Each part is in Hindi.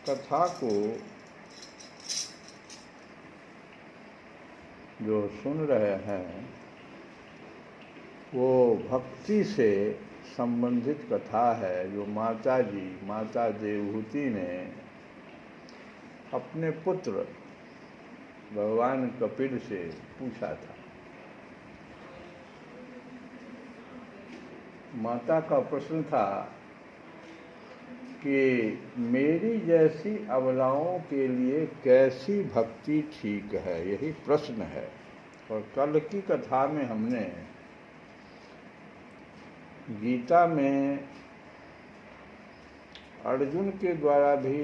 कथा को जो सुन रहे हैं वो भक्ति से संबंधित कथा है, जो माता देवहूति ने अपने पुत्र भगवान कपिल से पूछा था। माता का प्रश्न था कि मेरी जैसी अबलाओं के लिए कैसी भक्ति ठीक है, यही प्रश्न है। और कल की कथा में हमने गीता में अर्जुन के द्वारा भी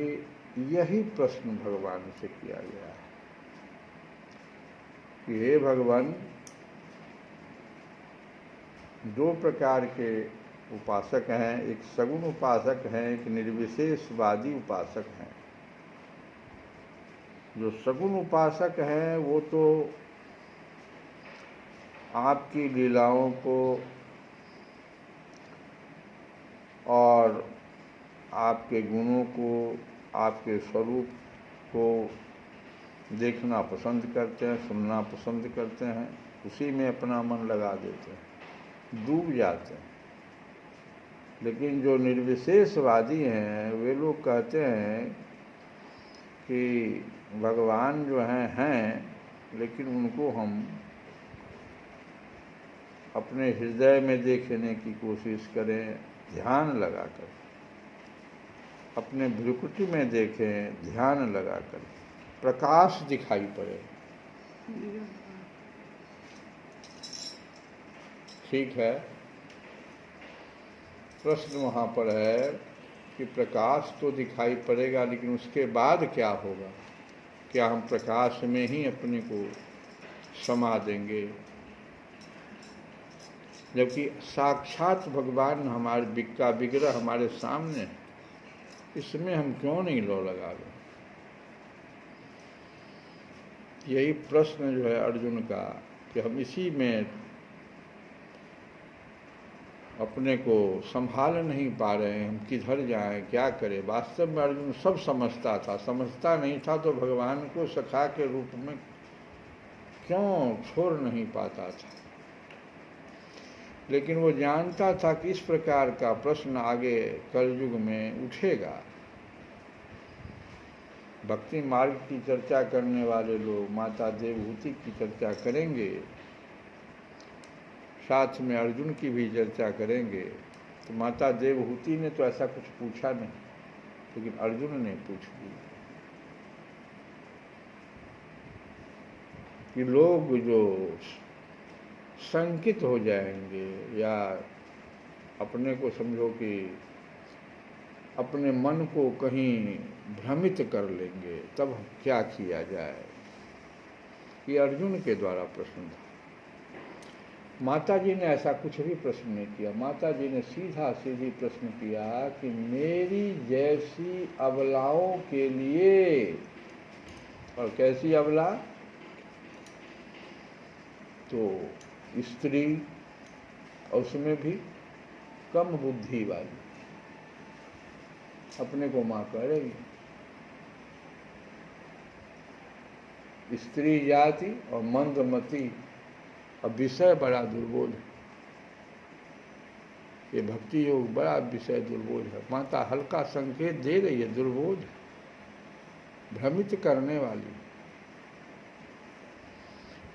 यही प्रश्न भगवान से किया गया है कि हे भगवान, दो प्रकार के उपासक हैं, एक सगुण उपासक हैं, एक निर्विशेषवादी उपासक हैं। जो सगुण उपासक हैं वो तो आपकी लीलाओं को और आपके गुणों को, आपके स्वरूप को देखना पसंद करते हैं, सुनना पसंद करते हैं, उसी में अपना मन लगा देते हैं, डूब जाते हैं। लेकिन जो निर्विशेषवादी हैं वे लोग कहते हैं कि भगवान जो हैं लेकिन उनको हम अपने हृदय में देखने की कोशिश करें, ध्यान लगाकर, अपने भ्रुकुटी में देखें, ध्यान लगाकर, प्रकाश दिखाई पड़े। ठीक है, प्रश्न वहाँ पर है कि प्रकाश तो दिखाई पड़ेगा, लेकिन उसके बाद क्या होगा? क्या हम प्रकाश में ही अपने को समा देंगे? जबकि साक्षात भगवान हमारे बिक्का विग्रह हमारे सामने है, इसमें हम क्यों नहीं लो लगा लें? यही प्रश्न जो है अर्जुन का, कि हम इसी में अपने को संभाल नहीं पा रहे हैं, हम किधर जाएं, क्या करें। वास्तव में अर्जुन सब समझता था, समझता नहीं था तो भगवान को सखा के रूप में क्यों छोड़ नहीं पाता था। लेकिन वो जानता था कि इस प्रकार का प्रश्न आगे कलयुग में उठेगा। भक्ति मार्ग की चर्चा करने वाले लोग माता देवहूति की चर्चा करेंगे, साथ में अर्जुन की भी चर्चा करेंगे। तो माता देवहूति ने तो ऐसा कुछ पूछा नहीं, लेकिन अर्जुन ने पूछ लिया कि लोग जो शंकित हो जाएंगे या अपने को समझो कि अपने मन को कहीं भ्रमित कर लेंगे, तब क्या किया जाए। ये अर्जुन के द्वारा प्रश्न था। माता जी ने ऐसा कुछ भी प्रश्न नहीं किया। माता जी ने सीधा सीधी प्रश्न किया कि मेरी जैसी अबलाओं के लिए, और कैसी अबला? तो स्त्री, और उसमें भी कम बुद्धि वाली, अपने को माँ कह रही, स्त्री जाति और मंदमती। अब विषय बड़ा दुर्बोध है, ये भक्ति योग बड़ा विषय दुर्बोध है। माता हल्का संकेत दे रही है, दुर्बोध है, भ्रमित करने वाली।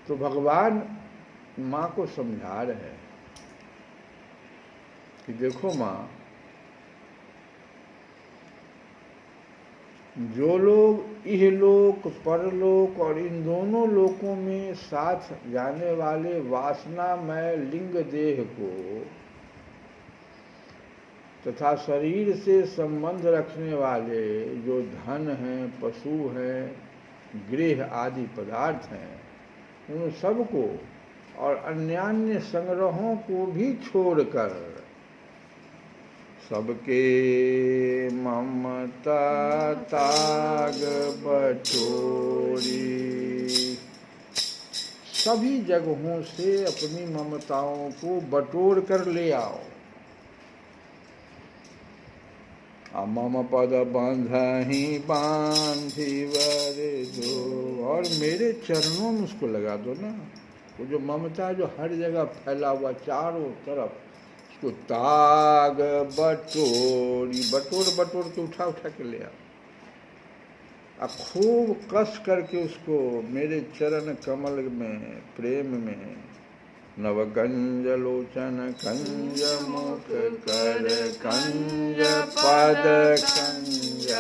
तो भगवान माँ को समझा रहे हैं कि देखो माँ, जो लोग इहलोक परलोक और इन दोनों लोकों में साथ जाने वाले वासनामय लिंग देह को तथा शरीर से संबंध रखने वाले जो धन हैं, पशु हैं, गृह आदि पदार्थ हैं, उन सबको और अन्यान्य संग्रहों को भी छोड़कर सबके ममता ताग बटोरी, सभी जगहों से अपनी ममताओं को बटोर कर ले आओ। मम पद बंधहि बांधि वर दो, और मेरे चरणों में उसको लगा दो ना। वो जो ममता जो हर जगह फैला हुआ चारों तरफ, उसको ताग बटोरी, बटोर बटोर के उठा उठा के ले आ, खूब कस करके उसको मेरे चरण कमल में प्रेम में नवकंज लोचन कंज मुख कर कंज पद कंजारुणम।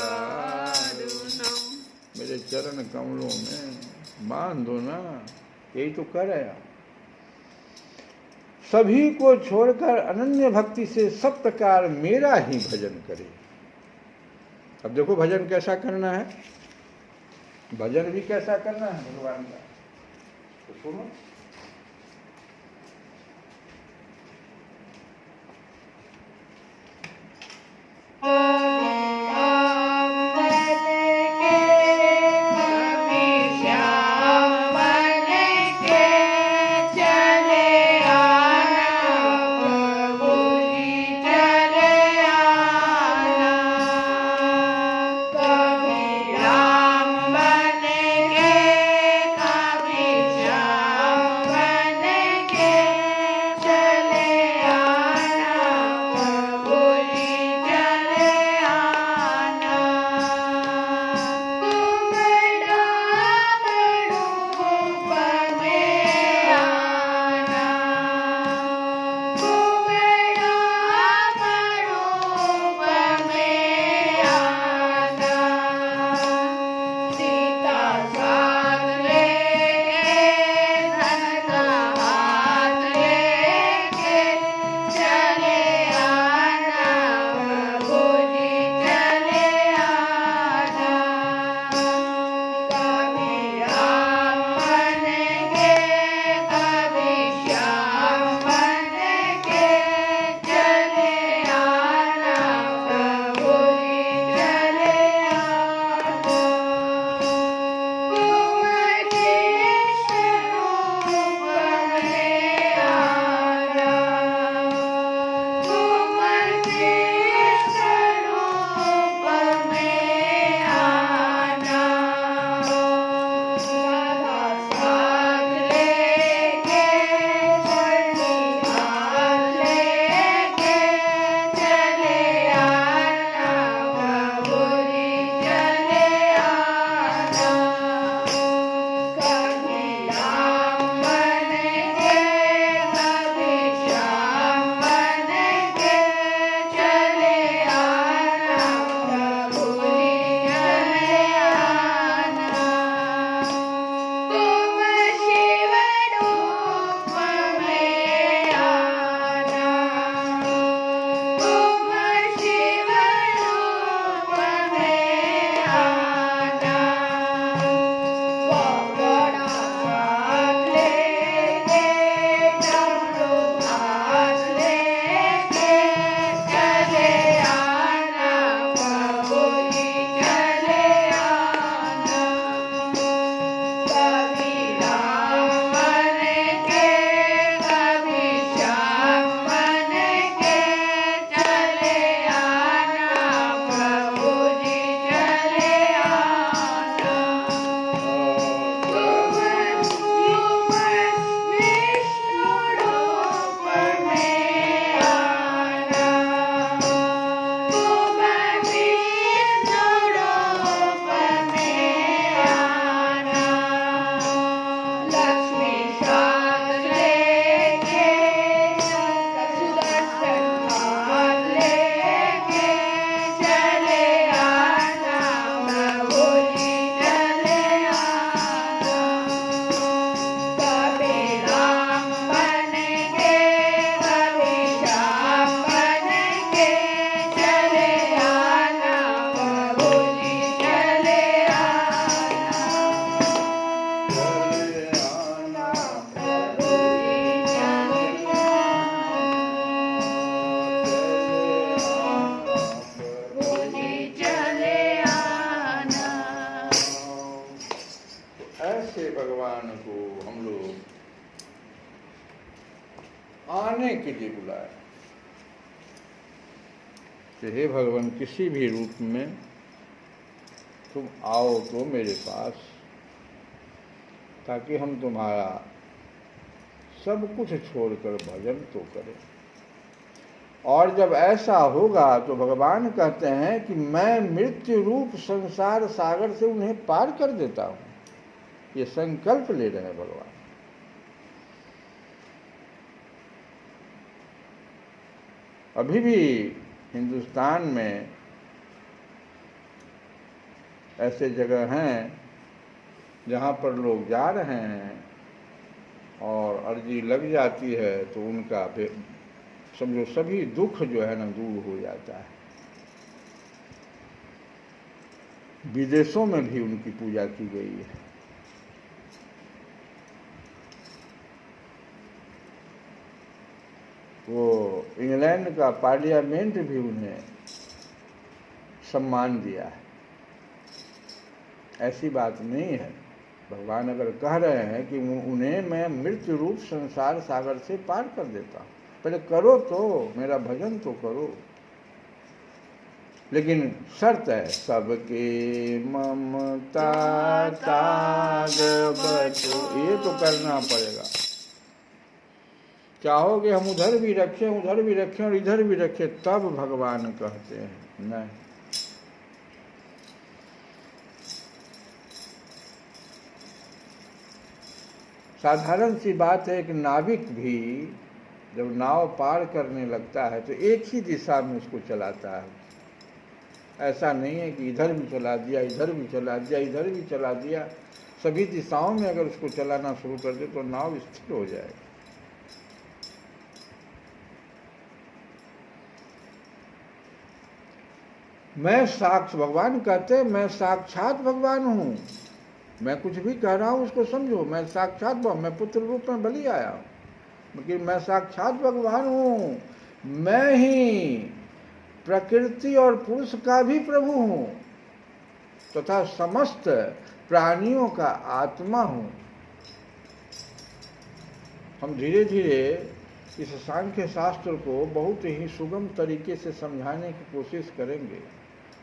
मेरे चरण कमलों में बांधो ना, यही तो कर है। सभी को छोड़कर अनन्य भक्ति से सब प्रकार मेरा ही भजन करे। अब देखो भजन कैसा करना है, भजन भी कैसा करना है भगवान का, तो सुनो। आने के लिए बुलाया कि हे भगवान किसी भी रूप में तुम आओ तो मेरे पास, ताकि हम तुम्हारा सब कुछ छोड़कर भजन तो करें। और जब ऐसा होगा तो भगवान कहते हैं कि मैं मृत्यु रूप संसार सागर से उन्हें पार कर देता हूँ। ये संकल्प ले रहे हैं भगवान। अभी भी हिंदुस्तान में ऐसे जगह हैं जहाँ पर लोग जा रहे हैं और अर्जी लग जाती है तो उनका समझो सभी दुख जो है ना दूर हो जाता है। विदेशों में भी उनकी पूजा की गई है। वो इंग्लैंड का पार्लियामेंट भी उन्हें सम्मान दिया है। ऐसी बात नहीं है। भगवान अगर कह रहे हैं कि उन्हें मैं मृत्यु रूप संसार सागर से पार कर देता हूँ, पहले करो तो मेरा भजन तो करो, लेकिन शर्त है सबके ममता ताग बचो, ये तो करना पड़ेगा। चाहोगे हम उधर भी रखें और इधर भी रखें, तब भगवान कहते हैं नहीं। साधारण सी बात है, एक नाविक भी जब नाव पार करने लगता है तो एक ही दिशा में उसको चलाता है। ऐसा नहीं है कि इधर भी चला दिया, इधर भी चला दिया, इधर भी चला दिया। सभी दिशाओं में अगर उसको चलाना शुरू कर दे तो नाव स्थिर हो जाएगी। भगवान कहते हैं मैं साक्षात भगवान हूँ। मैं कुछ भी कह रहा हूँ उसको समझो, मैं साक्षात मैं पुत्र रूप में बलि आया हूँ, लेकिन मैं साक्षात भगवान हूँ। मैं ही प्रकृति और पुरुष का भी प्रभु हूँ तथा समस्त प्राणियों का आत्मा हूँ। हम धीरे धीरे इस सांख्य शास्त्र को बहुत ही सुगम तरीके से समझाने की कोशिश करेंगे।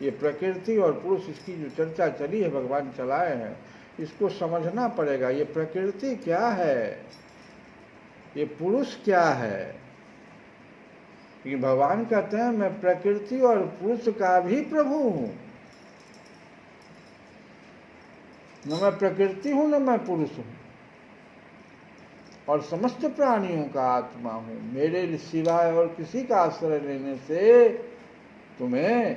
ये प्रकृति और पुरुष, इसकी जो चर्चा चली है, भगवान चलाए हैं, इसको समझना पड़ेगा। ये प्रकृति क्या है, ये पुरुष क्या है। कि भगवान कहते हैं मैं प्रकृति और पुरुष का भी प्रभु हूं, न मैं प्रकृति हूं न मैं पुरुष हूं, और समस्त प्राणियों का आत्मा हूं। मेरे सिवाय और किसी का आश्रय लेने से तुम्हें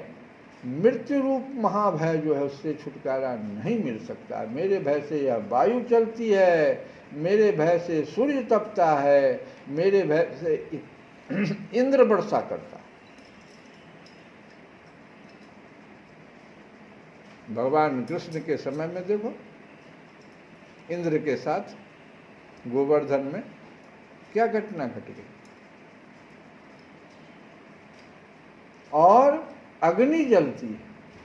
मृत्यु रूप महाभय जो है उससे छुटकारा नहीं मिल सकता। मेरे भय से यह वायु चलती है, मेरे भय से सूर्य तपता है, मेरे भय से इंद्र वर्षा करता है। भगवान कृष्ण के समय में देखो, इंद्र के साथ गोवर्धन में क्या घटना घट गई। और अग्नि जलती है,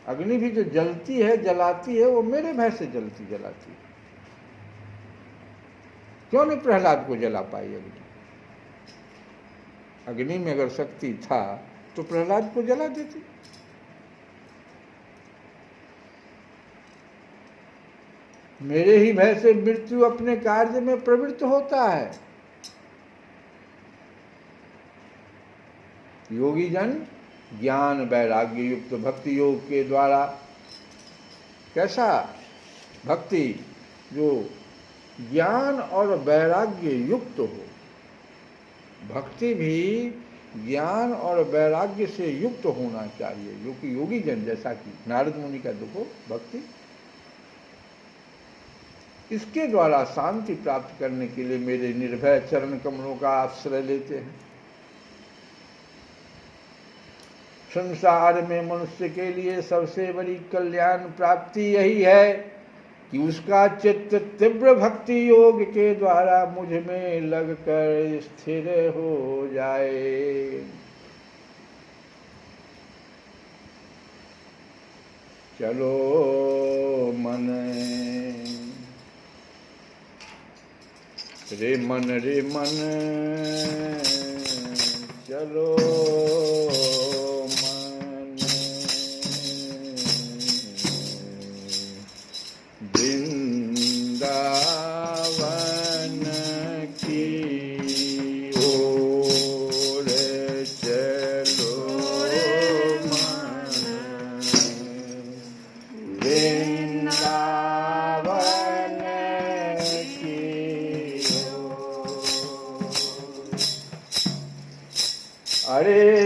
अग्नि भी जो जलती है जलाती है, वो मेरे भय से जलती जलाती है। क्यों नहीं प्रहलाद को जला पाई अग्नि? अग्नि में अगर शक्ति था तो प्रहलाद को जला देती। मेरे ही भय से मृत्यु अपने कार्य में प्रवृत्त होता है। योगी जन ज्ञान वैराग्य युक्त भक्ति योग के द्वारा, कैसा भक्ति? जो ज्ञान और वैराग्य युक्त हो। भक्ति भी ज्ञान और वैराग्य से युक्त होना चाहिए। जो कि योगी जन, जैसा कि नारद मुनि का देखो भक्ति, इसके द्वारा शांति प्राप्त करने के लिए मेरे निर्भय चरण कमलों का आश्रय लेते हैं। संसार में मनुष्य के लिए सबसे बड़ी कल्याण प्राप्ति यही है कि उसका चित्त तीव्र भक्ति योग के द्वारा मुझ में लगकर स्थिर हो जाए। चलो मन रे मन चलो मन वृंदावन की ओर चलो मन वृंदावन की ओर। अरे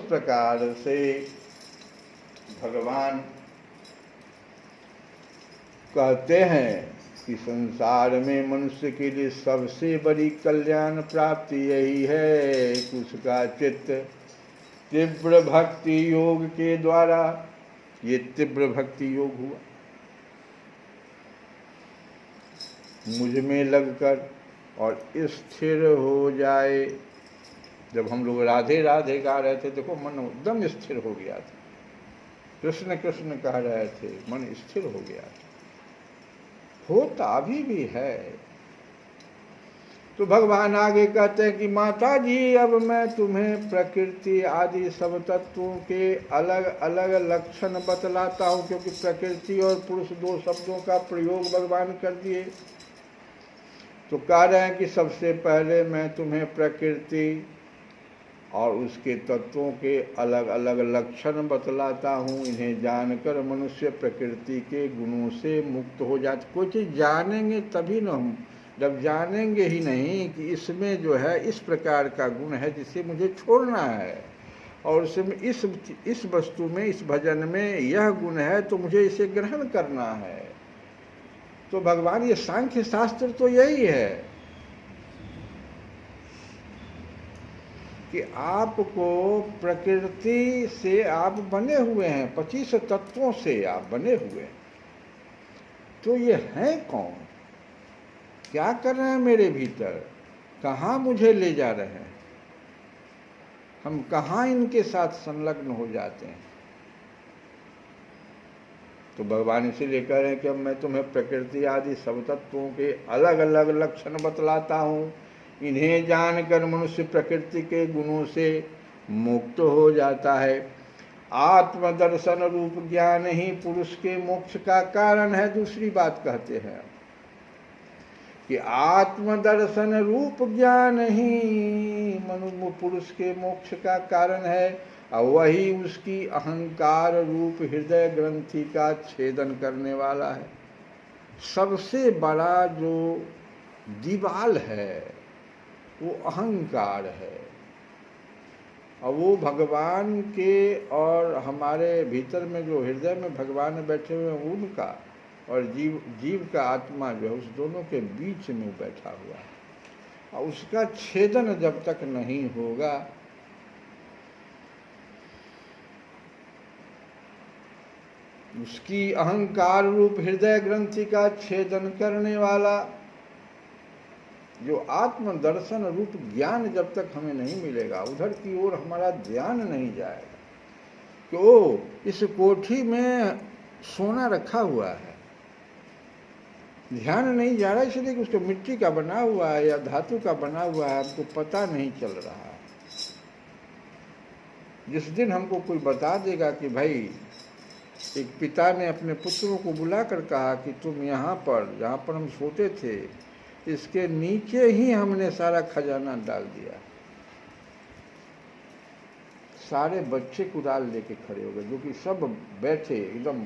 प्रकार से भगवान कहते हैं कि संसार में मनुष्य के लिए सबसे बड़ी कल्याण प्राप्ति यही है कि उसका चित्त तीव्र भक्ति योग के द्वारा, ये तीव्र भक्ति योग हुआ, मुझ में लगकर और स्थिर हो जाए। जब हम लोग राधे राधे गा रहे थे, देखो मन एकदम स्थिर हो गया था, कृष्ण कृष्ण कह रहे थे, मन स्थिर हो गया था, होता अभी भी है। तो भगवान आगे कहते हैं कि माता जी, अब मैं तुम्हें प्रकृति आदि सब तत्वों के अलग अलग लक्षण बतलाता हूँ, क्योंकि प्रकृति और पुरुष दो शब्दों का प्रयोग भगवान कर दिए। तो कह रहे हैं कि सबसे पहले मैं तुम्हें प्रकृति और उसके तत्वों के अलग अलग लक्षण बतलाता हूँ। इन्हें जानकर मनुष्य प्रकृति के गुणों से मुक्त हो जाता। कोई चीज़ जानेंगे तभी न, हम जब जानेंगे ही नहीं कि इसमें जो है इस प्रकार का गुण है जिसे मुझे छोड़ना है, और इसमें इस वस्तु में, इस भजन में यह गुण है तो मुझे इसे ग्रहण करना है। तो भगवान, ये सांख्य शास्त्र तो यही है कि आपको प्रकृति से आप बने हुए हैं, 25 तत्वों से आप बने हुए हैं। तो ये हैं कौन, क्या कर रहे हैं मेरे भीतर, कहाँ मुझे ले जा रहे हैं, हम कहाँ इनके साथ संलग्न हो जाते हैं। तो भगवान इसीलिए कह रहे हैं कि अब मैं तुम्हें प्रकृति आदि सब तत्वों के अलग अलग लक्षण बतलाता हूँ। इन्हें जानकर मनुष्य प्रकृति के गुणों से मुक्त हो जाता है। आत्मदर्शन रूप ज्ञान ही पुरुष के मोक्ष का कारण है। दूसरी बात कहते हैं कि आत्मदर्शन रूप ज्ञान ही पुरुष के मोक्ष का कारण है, और वही उसकी अहंकार रूप हृदय ग्रंथि का छेदन करने वाला है। सबसे बड़ा जो दीवाल है वो अहंकार है, और वो भगवान के और हमारे भीतर में जो हृदय में भगवान बैठे हुए हैं उनका, और जीव का आत्मा जो है उस दोनों के बीच में बैठा हुआ है, और उसका छेदन जब तक नहीं होगा उसकी अहंकार रूप हृदय ग्रंथि का छेदन करने वाला जो आत्मदर्शन रूप ज्ञान जब तक हमें नहीं मिलेगा, उधर की ओर हमारा ध्यान नहीं जाएगा कि ओ इस कोठी में सोना रखा हुआ है, ध्यान नहीं जा रहा, इसलिए कि उसको मिट्टी का बना हुआ है या धातु का बना हुआ है, हमको पता नहीं चल रहा है। जिस दिन हमको कोई बता देगा कि भाई, एक पिता ने अपने पुत्रों को बुलाकर कहा कि तुम यहाँ पर, जहाँ पर हम सोते थे, इसके नीचे ही हमने सारा खजाना डाल दिया। सारे बच्चे कुदाल लेके खड़े हो गए, जो कि सब बैठे एकदम,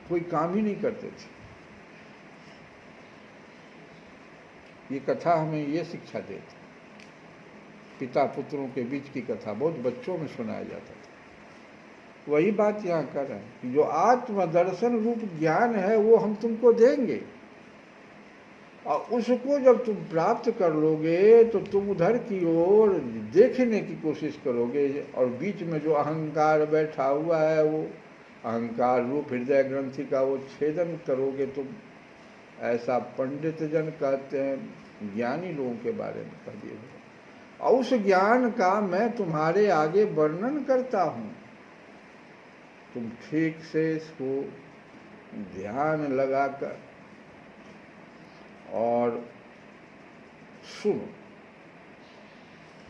कोई काम ही नहीं करते थे। ये कथा हमें ये शिक्षा देती, पिता पुत्रों के बीच की कथा बहुत बच्चों में सुनाया जाता था। वही बात यहाँ कर रहे हैं कि जो आत्मदर्शन रूप ज्ञान है वो हम तुमको देंगे, और उसको जब तुम प्राप्त कर लोगे तो तुम उधर की ओर देखने की कोशिश करोगे, और बीच में जो अहंकार बैठा हुआ है वो अहंकार रूप हृदय ग्रंथि का वो छेदन करोगे तुम। ऐसा पंडित जन कहते हैं, ज्ञानी लोगों के बारे में कह दिए, और उस ज्ञान का मैं तुम्हारे आगे वर्णन करता हूँ। तुम ठीक से इसको ध्यान लगाकर और सुनो।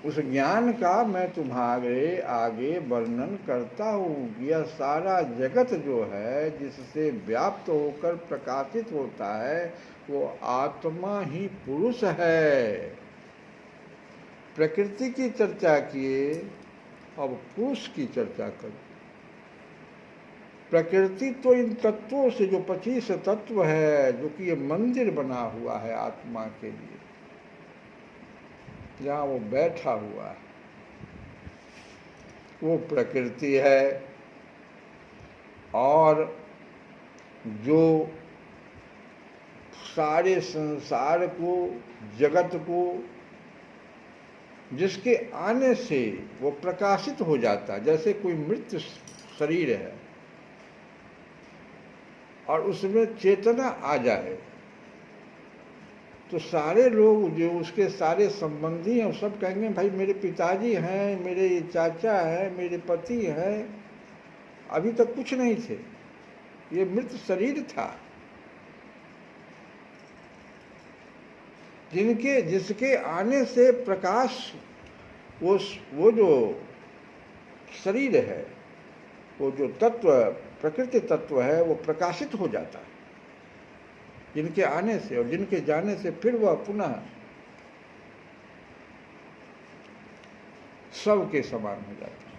उस ज्ञान का मैं तुम्हारे आगे वर्णन करता हूँ। यह सारा जगत जो है जिससे व्याप्त होकर प्रकाशित होता है वो आत्मा ही पुरुष है। प्रकृति की चर्चा किए, अब पुरुष की चर्चा करो। प्रकृति तो इन तत्वों से, जो 25 तत्व है, जो कि ये मंदिर बना हुआ है आत्मा के लिए, जहाँ वो बैठा हुआ है, वो प्रकृति है, और जो सारे संसार को, जगत को, जिसके आने से वो प्रकाशित हो जाता है। जैसे कोई मृत शरीर है और उसमें चेतना आ जाए तो सारे लोग, जो उसके सारे संबंधी हैं, वो सब कहेंगे भाई मेरे पिताजी हैं, मेरे चाचा हैं, मेरे पति हैं, अभी तक कुछ नहीं थे, ये मृत शरीर था। जिसके आने से प्रकाश, वो जो शरीर है, वो जो तत्व, प्रकृति तत्व है, वो प्रकाशित हो जाता है जिनके आने से, और जिनके जाने से फिर वह पुनः सबके समान हो जाता है।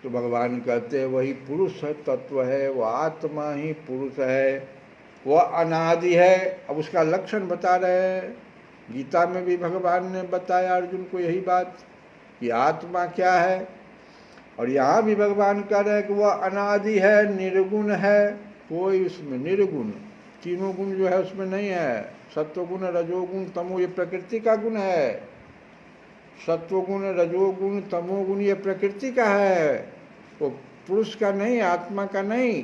तो भगवान कहते हैं वही पुरुष है, तत्व है, वह आत्मा ही पुरुष है, वह अनादि है। अब उसका लक्षण बता रहे हैं। गीता में भी भगवान ने बताया अर्जुन को यही बात कि आत्मा क्या है, और यहाँ भी भगवान कह रहे हैं कि वह अनादि है, निर्गुण है, कोई उसमें निर्गुण, तीनों गुण जो है उसमें नहीं है। सत्वगुण, रजोगुण, तमो, ये प्रकृति का गुण है। सत्वगुण, रजोगुण, तमोगुण ये प्रकृति का है, वो पुरुष का नहीं, आत्मा का नहीं।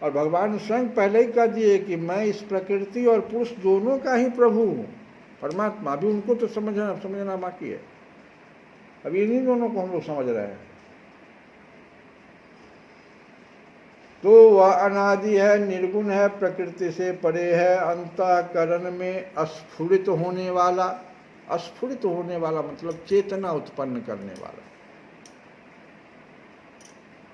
और भगवान स्वयं पहले ही कह दिए कि मैं इस प्रकृति और पुरुष दोनों का ही प्रभु हूँ, परमात्मा। अभी उनको तो समझना बाकी है, अभी इन्हीं दोनों को हम लोग समझ रहे हैं। तो वह अनादि है, निर्गुण है, प्रकृति से परे है, अंतःकरण में अस्फुरित होने वाला। अस्फुरित होने वाला मतलब चेतना उत्पन्न करने वाला।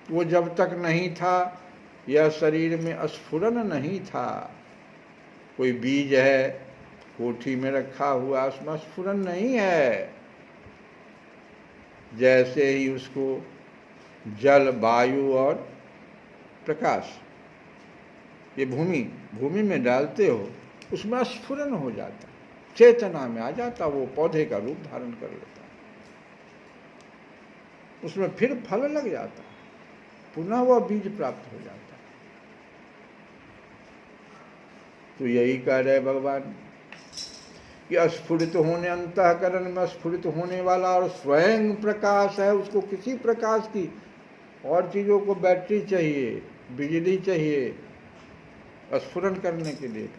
वो जब तक नहीं था, यह शरीर में स्फुरन नहीं था। कोई बीज है कोठी में रखा हुआ, उसमें स्फुरन नहीं है। जैसे ही उसको जल, वायु और प्रकाश, ये भूमि में डालते हो, उसमें स्फुरन हो जाता, चेतना में आ जाता, वो पौधे का रूप धारण कर लेता, उसमें फिर फल लग जाता, पुनः वह बीज प्राप्त हो जाता। तो यही कह रहे भगवान कि अस्फुरित होने, अंतःकरण में स्फुरित होने वाला, और स्वयं प्रकाश है। उसको किसी प्रकाश की और चीज़ों को बैटरी चाहिए, बिजली चाहिए स्फुरन करने के लिए।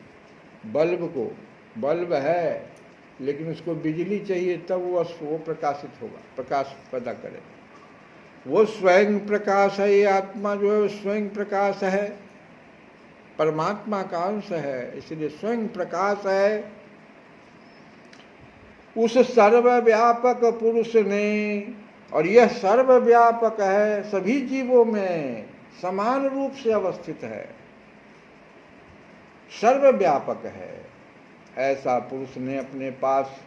बल्ब है लेकिन उसको बिजली चाहिए, तब वो प्रकाशित होगा, प्रकाश पैदा करे। वो स्वयं प्रकाश है। ये आत्मा जो है वो स्वयं प्रकाश है, परमात्मा का अंश है, इसलिए स्वयं प्रकाश है। उस सर्वव्यापक पुरुष ने, और यह सर्वव्यापक है, सभी जीवों में समान रूप से अवस्थित है, सर्वव्यापक है। ऐसा पुरुष ने अपने पास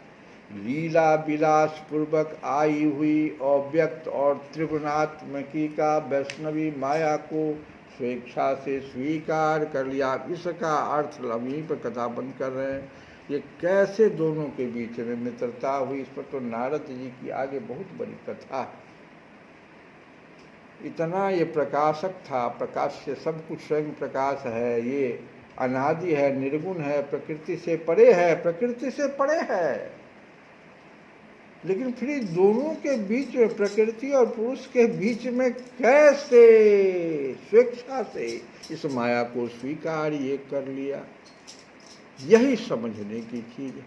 लीला विलास पूर्वक आई हुई अव्यक्त और त्रिगुणात्मकी का वैष्णवी माया को स्वेच्छा से स्वीकार कर लिया। इसका अर्थ यहीं पर कथा बंद कर रहे हैं। ये कैसे दोनों के बीच में मित्रता हुई, इस पर तो नारद जी की आगे बहुत बड़ी कथा है। इतना ये प्रकाशक था, प्रकाश से सब कुछ स्वयं प्रकाश है, ये अनादि है, निर्गुण है, प्रकृति से परे है, प्रकृति से परे है। लेकिन फिर दोनों के बीच में, प्रकृति और पुरुष के बीच में कैसे स्वेच्छा से इस माया को स्वीकार ये कर लिया, यही समझने की चीज है।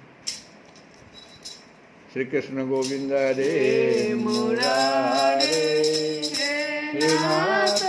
श्री कृष्ण गोविंद हरे मुरारे, श्री नाथ